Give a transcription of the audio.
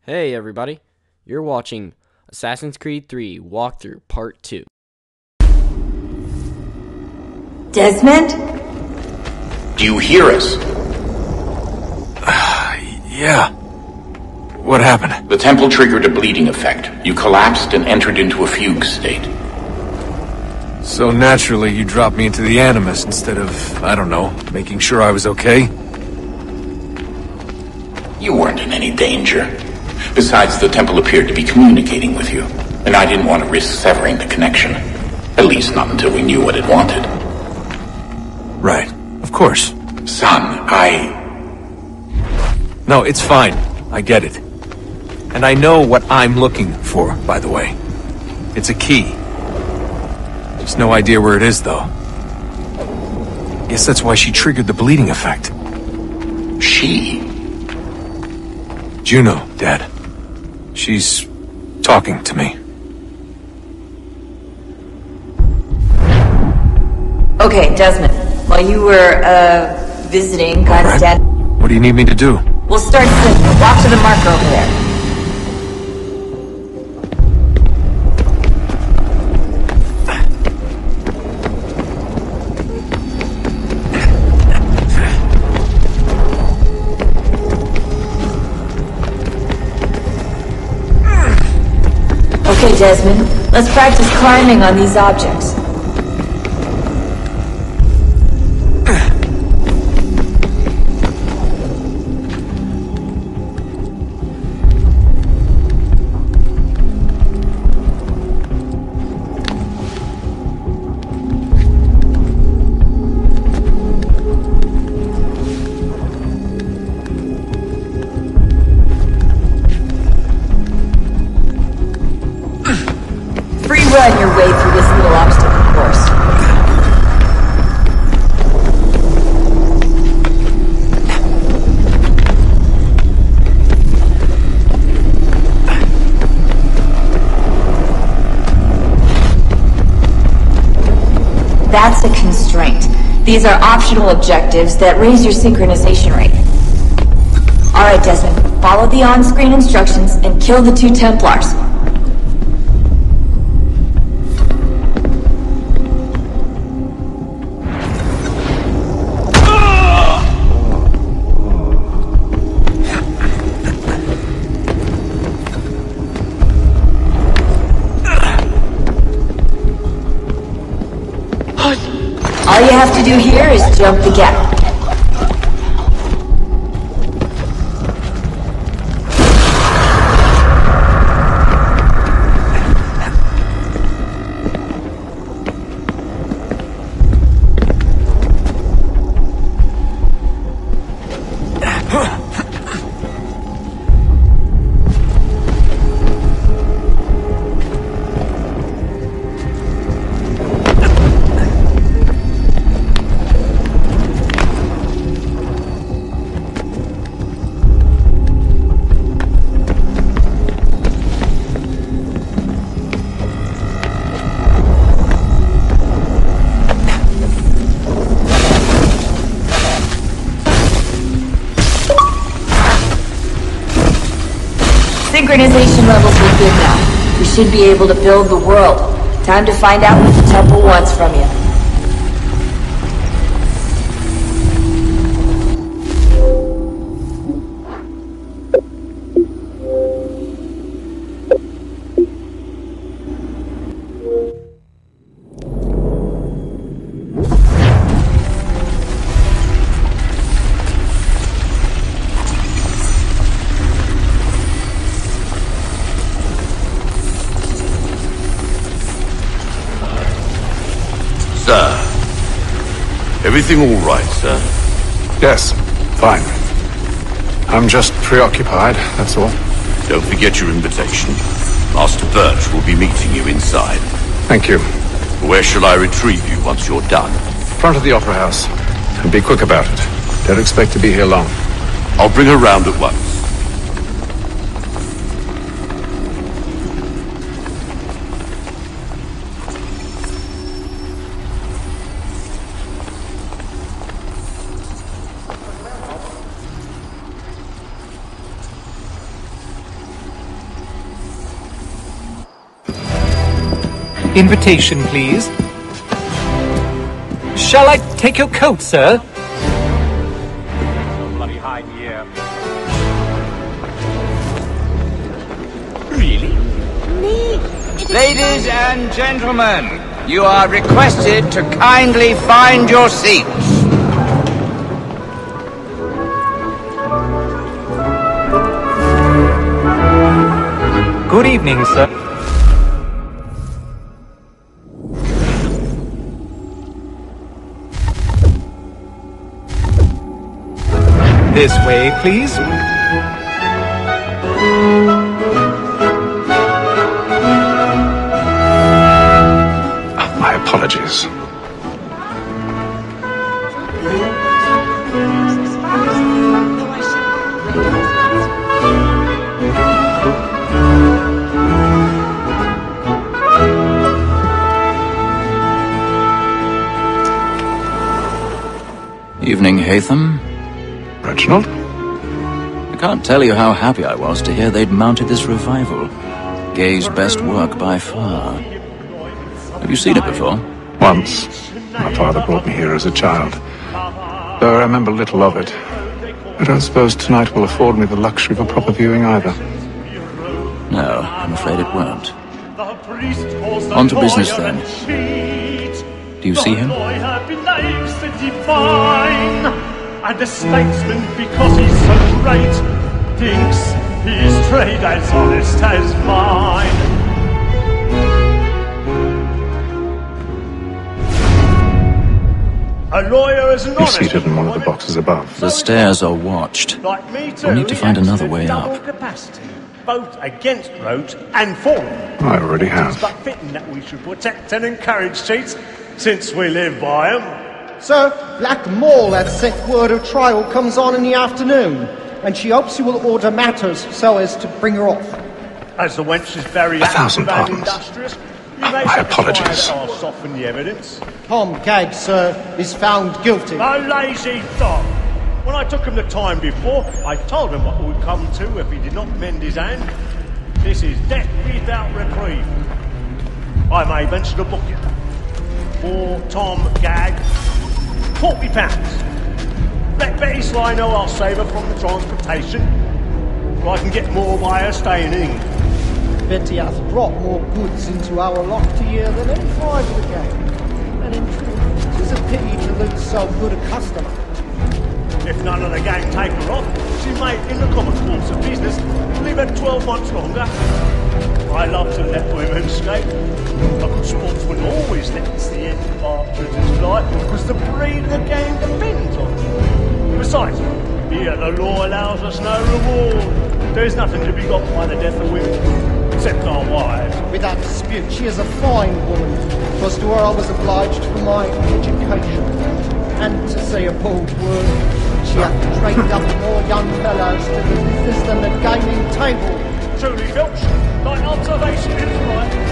Hey everybody, you're watching Assassin's Creed 3 Walkthrough Part 2. Desmond? Do you hear us? Yeah. What happened? The temple triggered a bleeding effect. You collapsed and entered into a fugue state. So naturally you dropped me into the Animus instead of, I don't know, making sure I was okay? You weren't in any danger. Besides, the temple appeared to be communicating with you, and I didn't want to risk severing the connection. At least not until we knew what it wanted. Right. Of course. Son, No, it's fine. I get it. And I know what I'm looking for, by the way. It's a key. Just no idea where it is, though. Guess that's why she triggered the bleeding effect. She? Juno, Dad. She's talking to me. Okay, Desmond. While you were, visiting, kind of dead. What do you need me to do? We'll start soon. Walk to the marker over there. Okay, Desmond. Let's practice climbing on these objects. Run your way through this little obstacle course. That's a constraint. These are optional objectives that raise your synchronization rate. Alright, Desmond. Follow the on-screen instructions and kill the 2 Templars. All you have to do here is jump the gap. Synchronization levels are good now. We should be able to build the world. Time to find out what the temple wants from you. Sir. Everything all right, sir? Yes, fine. I'm just preoccupied, that's all. Don't forget your invitation. Master Birch will be meeting you inside. Thank you. Where shall I retrieve you once you're done? Front of the Opera House. And be quick about it. Don't expect to be here long. I'll bring her round at once. Invitation, please. Shall I take your coat, sir? Bloody high here. Really? Ladies and gentlemen, you are requested to kindly find your seats. Good evening, sir. This way, please. My apologies. Evening, Haytham. Reginald? I can't tell you how happy I was to hear they'd mounted this revival. Gay's best work by far. Have you seen it before? Once. My father brought me here as a child. Though I remember little of it. I don't suppose tonight will afford me the luxury of a proper viewing either. No, I'm afraid it won't. On to business then. Do you see him? And the statesman, because he's so great, thinks his trade as honest as mine. A lawyer is an honest. He's seated in one of the boxes above. The stairs are watched. Like me too, We'll need to find another way up. Capacity, both against roads and for them. I already have. It's but fitting that we should protect and encourage cheats, since we live by them. Sir, Black Mall has sent word her trial comes on in the afternoon, and she hopes you will order matters so as to bring her off. As the wench is very 1,000 active and pardons. industrious, you may My apologies. I'll soften the evidence. Tom Gagg, sir, is found guilty. A lazy dog! When I took him the time before, I told him what would come to if he did not mend his hand. This is death without reprieve. I may venture to book it. For Tom Gagg, £40. Let Betty Sly know I'll save her from the transportation. Or I can get more by her staying in England. Betty hath brought more goods into our locked year than any five of the gang. And in truth, 'tis a pity to lose so good a customer. If none of the gang take her off, she may, in the common course of business, leave her 12 months longer. I love to let women escape. A good sportsman always lets the end partridges fly, because the breed of the gang depends on it. Besides, here the law allows us no reward. There's nothing to be got by the death of women, except our wives. Without dispute, she is a fine woman. 'Twas to her I was obliged for my education. And to say a bold word, she hath trained up more young fellows to the business than the gaming table. Truly, Filch, thy observation is right.